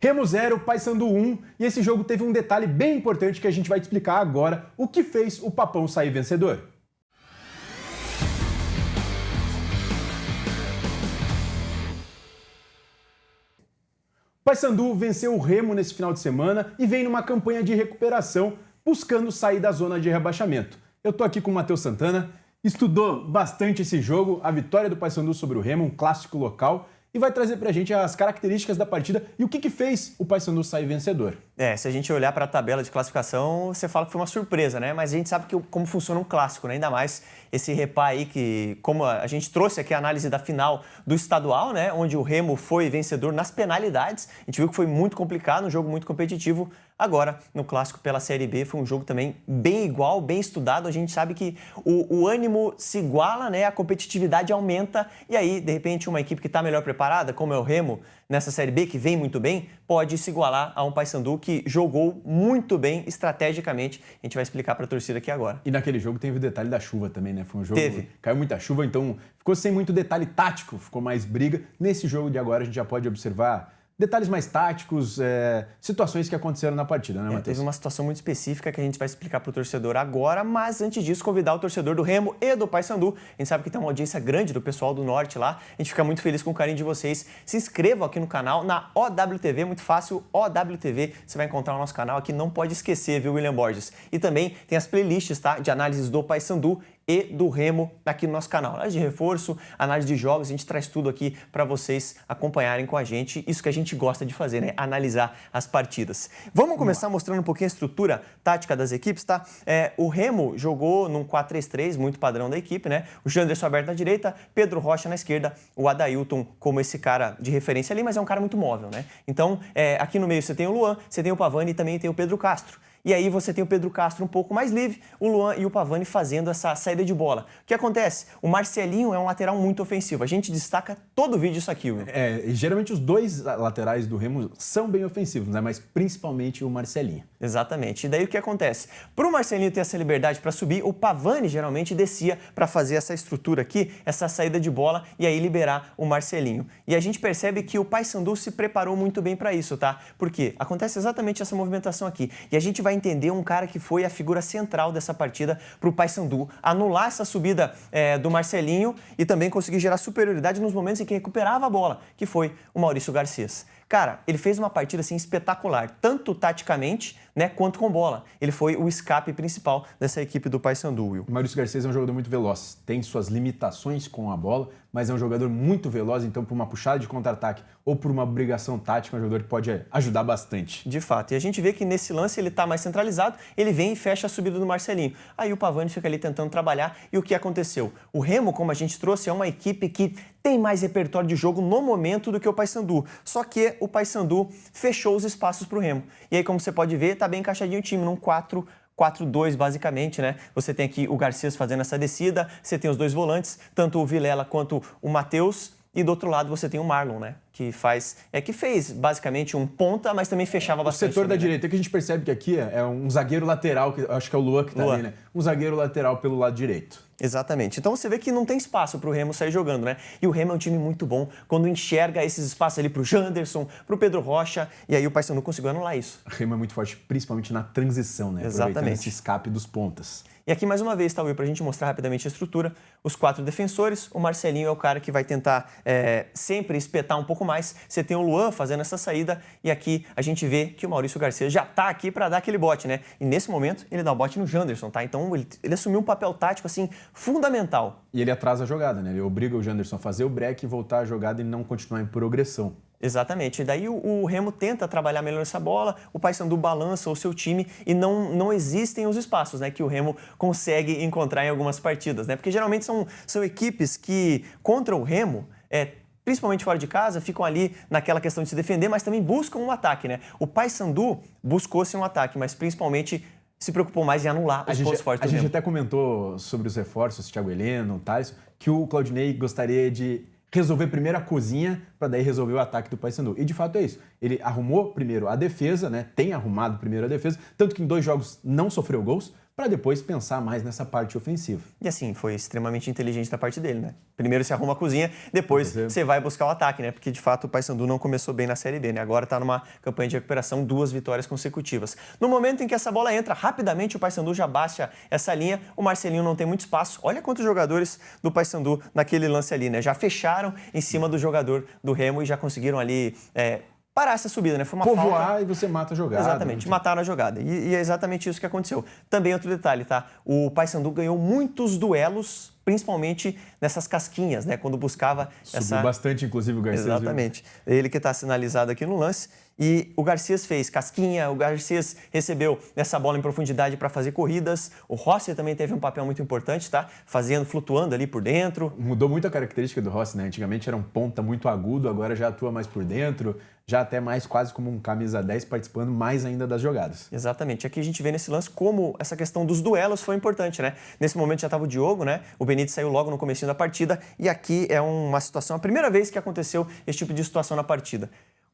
Remo 0, Paysandu 1, e esse jogo teve um detalhe bem importante que a gente vai te explicar agora, o que fez o Papão sair vencedor. O Paysandu venceu o Remo nesse final de semana e vem numa campanha de recuperação, buscando sair da zona de rebaixamento. Eu tô aqui com o Matheus Santana, estudou bastante esse jogo, a vitória do Paysandu sobre o Remo, um clássico local, e vai trazer pra gente as características da partida e o que fez o Paysandu sair vencedor. Se a gente olhar para a tabela de classificação, você fala que foi uma surpresa, né? Mas a gente sabe como funciona um clássico, né? Ainda mais esse repá aí que, como a gente trouxe aqui a análise da final do estadual, né? Onde o Remo foi vencedor nas penalidades. A gente viu que foi muito complicado, um jogo muito competitivo. Agora, no clássico pela Série B, foi um jogo também bem igual, bem estudado. A gente sabe que o ânimo se iguala, né? A competitividade aumenta e aí, de repente, uma equipe que está melhor preparada, como é o Remo, nessa Série B, que vem muito bem, pode se igualar a um Paysandu que jogou muito bem estrategicamente. A gente vai explicar para a torcida aqui agora. E naquele jogo teve o detalhe da chuva também, né? Foi um jogo que caiu muita chuva, então ficou sem muito detalhe tático, ficou mais briga. Nesse jogo de agora a gente já pode observar detalhes mais táticos, situações que aconteceram na partida, né, Matheus? Teve uma situação muito específica que a gente vai explicar para o torcedor agora, mas antes disso, convidar o torcedor do Remo e do Paysandu. A gente sabe que tem uma audiência grande do pessoal do Norte lá. A gente fica muito feliz com o carinho de vocês. Se inscrevam aqui no canal, na OWTV, muito fácil, OWTV. Você vai encontrar o nosso canal aqui, não pode esquecer, viu, William Borges? E também tem as playlists, tá, de análises do Paysandu e do Remo aqui no nosso canal. Análise de reforço, análise de jogos, a gente traz tudo aqui para vocês acompanharem com a gente. Isso que a gente gosta de fazer, né? Analisar as partidas. Vamos começar mostrando um pouquinho a estrutura tática das equipes, tá? O Remo jogou num 4-3-3, muito padrão da equipe, né? O Janderson aberto na direita, Pedro Rocha na esquerda, o Adailton como esse cara de referência ali, mas é um cara muito móvel, né? Então, aqui no meio você tem o Luan, você tem o Pavani e também tem o Pedro Castro. E aí você tem o Pedro Castro um pouco mais livre, o Luan e o Pavani fazendo essa saída de bola. O que acontece? O Marcelinho é um lateral muito ofensivo. A gente destaca todo o vídeo isso aqui, Will. Geralmente os dois laterais do Remo são bem ofensivos, né? Mas principalmente o Marcelinho. Exatamente. E daí o que acontece? Para o Marcelinho ter essa liberdade para subir, o Pavani geralmente descia para fazer essa estrutura aqui, essa saída de bola e aí liberar o Marcelinho. E a gente percebe que o Paysandu se preparou muito bem para isso, tá? Porque acontece exatamente essa movimentação aqui. E a gente vai entender um cara que foi a figura central dessa partida para o Paysandu anular essa subida do Marcelinho e também conseguir gerar superioridade nos momentos em que recuperava a bola, que foi o Maurício Garcês. Cara, ele fez uma partida assim espetacular, tanto taticamente, né, quanto com bola. Ele foi o escape principal dessa equipe do Paysandu, Will. O Maurício Garcês é um jogador muito veloz, tem suas limitações com a bola, mas é um jogador muito veloz, então por uma puxada de contra-ataque ou por uma obrigação tática, um jogador que pode ajudar bastante. De fato, e a gente vê que nesse lance ele está mais centralizado, ele vem e fecha a subida do Marcelinho. Aí o Pavani fica ali tentando trabalhar e o que aconteceu? O Remo, como a gente trouxe, é uma equipe que tem mais repertório de jogo no momento do que o Paysandu. Só que o Paysandu fechou os espaços para o Remo. E aí, como você pode ver, tá bem encaixadinho o time, num 4-4-2 basicamente, né? Você tem aqui o Garcês fazendo essa descida, você tem os dois volantes, tanto o Vilela quanto o Matheus, e do outro lado você tem o Marlon, né? Que fez basicamente um ponta, mas também fechava bastante. O setor da também, direita, que a gente percebe que aqui é um zagueiro lateral, que acho que é o Luan que tá ali, né? Um zagueiro lateral pelo lado direito. Exatamente. Então você vê que não tem espaço para o Remo sair jogando, né? E o Remo é um time muito bom quando enxerga esses espaços ali para o Janderson, para o Pedro Rocha, e aí o Paysandu conseguiu anular isso. O Remo é muito forte, principalmente na transição, né? Exatamente. Aproveitando esse escape dos pontas. E aqui mais uma vez, tá, Will, para a gente mostrar rapidamente a estrutura. Os 4 defensores, o Marcelinho é o cara que vai tentar sempre espetar um pouco mais. Você tem o Luan fazendo essa saída e aqui a gente vê que o Maurício Garcês já tá aqui para dar aquele bote, né? E nesse momento ele dá o bote no Janderson, tá? Então ele assumiu um papel tático assim fundamental. E ele atrasa a jogada, né? Ele obriga o Janderson a fazer o break e voltar a jogada e não continuar em progressão. Exatamente. E daí o Remo tenta trabalhar melhor essa bola, o Paysandu balança o seu time e não existem os espaços, né, que o Remo consegue encontrar em algumas partidas, né? Porque geralmente são equipes que, contra o Remo, principalmente fora de casa, ficam ali naquela questão de se defender, mas também buscam um ataque, né? O Paysandu buscou-se um ataque, mas principalmente se preocupou mais em anular os pontos fortes do Remo. A gente até comentou sobre os reforços, Thiago Heleno, Thales, que o Claudinei gostaria de resolver primeiro a cozinha para daí resolver o ataque do Paysandu. E de fato é isso. Ele arrumou primeiro a defesa, né? Tem arrumado primeiro a defesa, tanto que em 2 jogos não sofreu gols, para depois pensar mais nessa parte ofensiva. E assim, foi extremamente inteligente da parte dele, né? Primeiro você arruma a cozinha, depois você vai buscar o ataque, né? Porque de fato o Paysandu não começou bem na Série B, né? Agora tá numa campanha de recuperação, 2 vitórias consecutivas. No momento em que essa bola entra, rapidamente o Paysandu já baixa essa linha, o Marcelinho não tem muito espaço. Olha quantos jogadores do Paysandu naquele lance ali, né? Já fecharam em cima do jogador do Remo e já conseguiram ali parar essa subida, né? Foi uma povoar falta. E você mata a jogada. Exatamente, mataram a jogada. E é exatamente isso que aconteceu. Também outro detalhe, tá? O Paysandu ganhou muitos duelos, principalmente nessas casquinhas, né? Quando buscava Subiu bastante, inclusive, o Garcês. Exatamente. Ele que está sinalizado aqui no lance. E o Garcês fez casquinha, o Garcês recebeu essa bola em profundidade para fazer corridas. O Rossi também teve um papel muito importante, tá? Flutuando ali por dentro. Mudou muito a característica do Rossi, né? Antigamente era um ponta muito agudo, agora já atua mais por dentro, já até mais quase como um camisa 10 participando mais ainda das jogadas. Exatamente. Aqui a gente vê nesse lance como essa questão dos duelos foi importante, né? Nesse momento já estava o Diogo, né? O Benítez saiu logo no comecinho da partida e aqui é uma situação, a primeira vez que aconteceu esse tipo de situação na partida.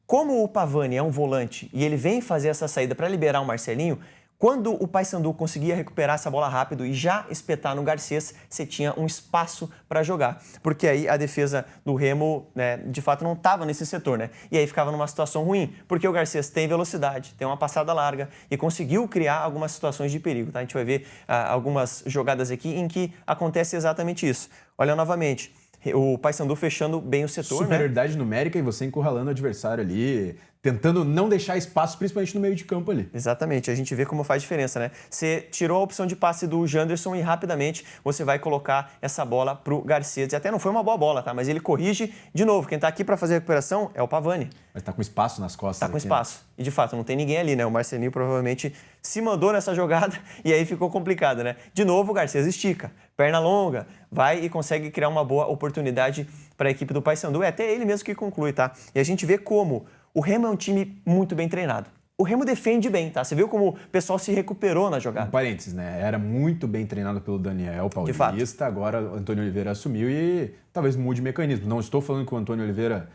Como o Pavani é um volante e ele vem fazer essa saída para liberar o Marcelinho, quando o Paysandu conseguia recuperar essa bola rápido e já espetar no Garcês, você tinha um espaço para jogar. Porque aí a defesa do Remo, né, de fato, não estava nesse setor, né? E aí ficava numa situação ruim, porque o Garcês tem velocidade, tem uma passada larga e conseguiu criar algumas situações de perigo, tá? A gente vai ver algumas jogadas aqui em que acontece exatamente isso. Olha novamente. O Paysandu fechando bem o setor, superioridade numérica e você encurralando o adversário ali, tentando não deixar espaço, principalmente no meio de campo ali. Exatamente, a gente vê como faz diferença, né? Você tirou a opção de passe do Janderson e rapidamente você vai colocar essa bola pro Garcês. E até não foi uma boa bola, tá? Mas ele corrige de novo. Quem tá aqui para fazer a recuperação é o Pavani. Mas tá com espaço nas costas. Tá com aqui, espaço. Né? E de fato, não tem ninguém ali, né? O Marcelinho provavelmente se mandou nessa jogada e aí ficou complicado, né? De novo, o Garcês estica, perna longa, vai e consegue criar uma boa oportunidade para a equipe do Paysandu. É até ele mesmo que conclui, tá? E a gente vê como o Remo é um time muito bem treinado. O Remo defende bem, tá? Você viu como o pessoal se recuperou na jogada. Um parênteses, né? Era muito bem treinado pelo Daniel Paulista, agora o Antônio Oliveira assumiu e talvez mude o mecanismo. Não estou falando que o Antônio Oliveira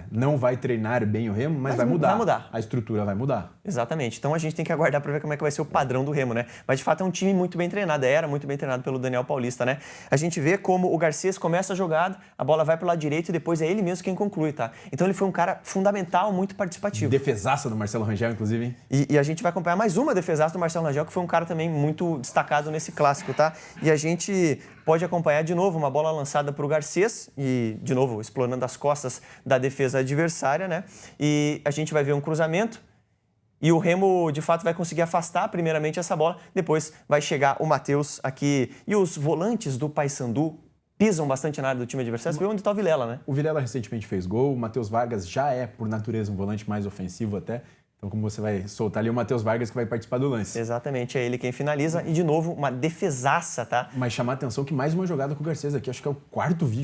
não vai treinar bem o Remo, mas vai mudar. Vai mudar. A estrutura vai mudar. Exatamente. Então a gente tem que aguardar para ver como é que vai ser o padrão do Remo, né? Mas de fato é um time muito bem treinado, era muito bem treinado pelo Daniel Paulista, né? A gente vê como o Garcês começa a jogada, a bola vai pro lado direito e depois é ele mesmo quem conclui, tá? Então ele foi um cara fundamental, muito participativo. Defesaça do Marcelo Rangel, inclusive, hein? E a gente vai acompanhar mais uma defesaça do Marcelo Rangel, que foi um cara também muito destacado nesse clássico, tá? E a gente pode acompanhar de novo uma bola lançada para o Garcês e, de novo, explorando as costas da defesa adversária, né? E a gente vai ver um cruzamento e o Remo, de fato, vai conseguir afastar primeiramente essa bola, depois vai chegar o Matheus aqui. E os volantes do Paysandu pisam bastante na área do time adversário. Você vê onde está o Vilela, né? O Vilela recentemente fez gol, o Matheus Vargas já é, por natureza, um volante mais ofensivo até. Então, como você vai soltar ali o Matheus Vargas que vai participar do lance. Exatamente, é ele quem finaliza. E, de novo, uma defesaça, tá? Mas chamar a atenção que mais uma jogada com o Garcês aqui. Acho que é o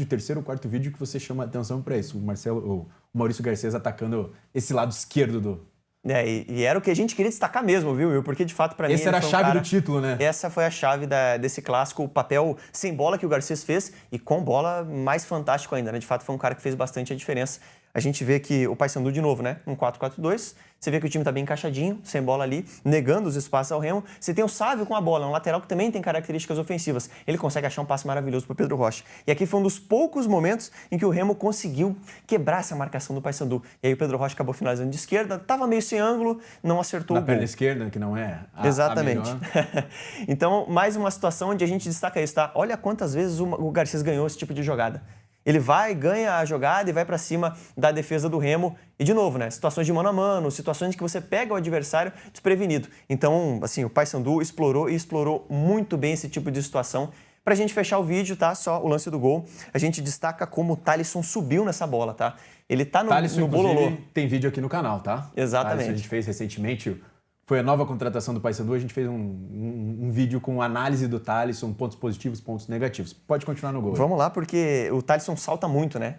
terceiro ou quarto vídeo que você chama a atenção para isso. O Maurício Garcês atacando esse lado esquerdo do... E era o que a gente queria destacar mesmo, viu, Will? Porque, de fato, para mim... Essa era a chave do título, né? Essa foi a chave desse clássico, o papel sem bola que o Garcês fez e com bola mais fantástico ainda, né? De fato, foi um cara que fez bastante a diferença. A gente vê que o Paysandu, de novo, né? Um 4-4-2. Você vê que o time tá bem encaixadinho, sem bola ali, negando os espaços ao Remo. Você tem o Sávio com a bola, um lateral que também tem características ofensivas. Ele consegue achar um passe maravilhoso para Pedro Rocha. E aqui foi um dos poucos momentos em que o Remo conseguiu quebrar essa marcação do Paysandu. E aí o Pedro Rocha acabou finalizando de esquerda, tava meio sem ângulo, não acertou o gol. Na perna esquerda, que não é Exatamente. a melhor. Então, mais uma situação onde a gente destaca isso, tá? Olha quantas vezes o Garcês ganhou esse tipo de jogada. Ele vai, ganha a jogada e vai para cima da defesa do Remo. E, de novo, né? Situações de mano a mano, situações em que você pega o adversário desprevenido. Então, assim, o Paysandu explorou muito bem esse tipo de situação. Pra gente fechar o vídeo, tá? Só o lance do gol. A gente destaca como o Thalisson subiu nessa bola, tá? Ele tá no bololô. Tem vídeo aqui no canal, tá? Exatamente. Thalisson a gente fez recentemente... Foi a nova contratação do Paysandu, a gente fez um vídeo com análise do Thalisson, pontos positivos, pontos negativos. Pode continuar no gol. Vamos lá, porque o Thalisson salta muito, né?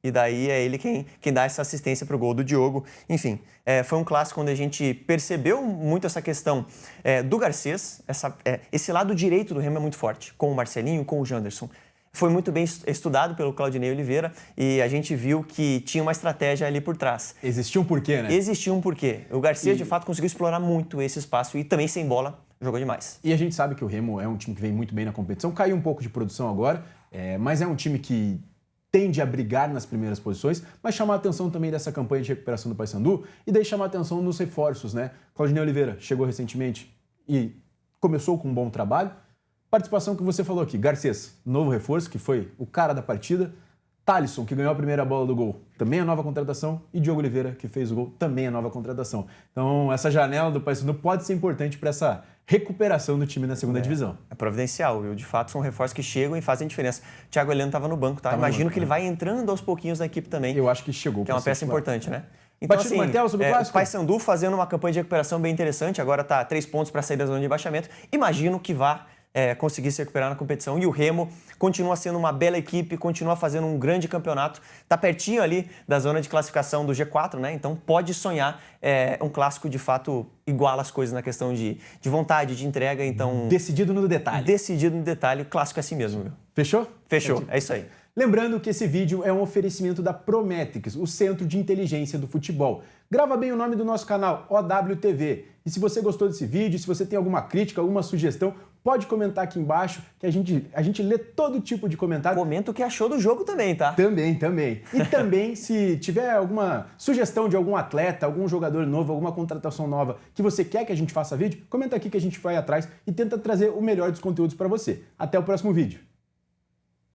E daí é ele quem dá essa assistência para o gol do Diogo. Enfim, foi um clássico onde a gente percebeu muito essa questão do Garcês. Esse lado direito do Remo é muito forte, com o Marcelinho, com o Janderson. foi muito bem estudado pelo Claudinei Oliveira e a gente viu que tinha uma estratégia ali por trás. Existia um porquê, né? Existia um porquê. O Garcia, de fato, conseguiu explorar muito esse espaço e também sem bola jogou demais. E a gente sabe que o Remo é um time que vem muito bem na competição, caiu um pouco de produção agora, mas é um time que tende a brigar nas primeiras posições, mas chamar a atenção também dessa campanha de recuperação do Paysandu e daí chamar a atenção nos reforços, né? Claudinei Oliveira chegou recentemente e começou com um bom trabalho. Participação que você falou aqui, Garcês, novo reforço, que foi o cara da partida. Thalisson, que ganhou a primeira bola do gol, também é nova contratação. E Diogo Oliveira, que fez o gol, também é nova contratação. Então, essa janela do Paysandu pode ser importante para essa recuperação do time na segunda divisão. É providencial, viu? De fato, são reforços que chegam e fazem diferença. O Thiago Heleno estava no banco, tá? Imagino que ele vai entrando aos pouquinhos na equipe também. Eu acho que chegou. Que é uma peça importante, né? Então, Batido martelo sobre o clássico? O Paysandu fazendo uma campanha de recuperação bem interessante. Agora está 3 pontos para sair da zona de rebaixamento. Imagino que vá conseguir se recuperar na competição. E o Remo continua sendo uma bela equipe, continua fazendo um grande campeonato. Está pertinho ali da zona de classificação do G4, né? Então pode sonhar um clássico de fato iguala as coisas na questão de vontade, de entrega. Então, decidido no detalhe. Decidido no detalhe. O clássico é assim mesmo, viu? Fechou? Fechou. É isso aí. Lembrando que esse vídeo é um oferecimento da Prometrics, o Centro de Inteligência do Futebol. Grava bem o nome do nosso canal, OWTV. E se você gostou desse vídeo, se você tem alguma crítica, alguma sugestão, pode comentar aqui embaixo, que a gente lê todo tipo de comentário. Comenta o que achou do jogo também, tá? Também. E também, se tiver alguma sugestão de algum atleta, algum jogador novo, alguma contratação nova que você quer que a gente faça vídeo, comenta aqui que a gente vai atrás e tenta trazer o melhor dos conteúdos para você. Até o próximo vídeo.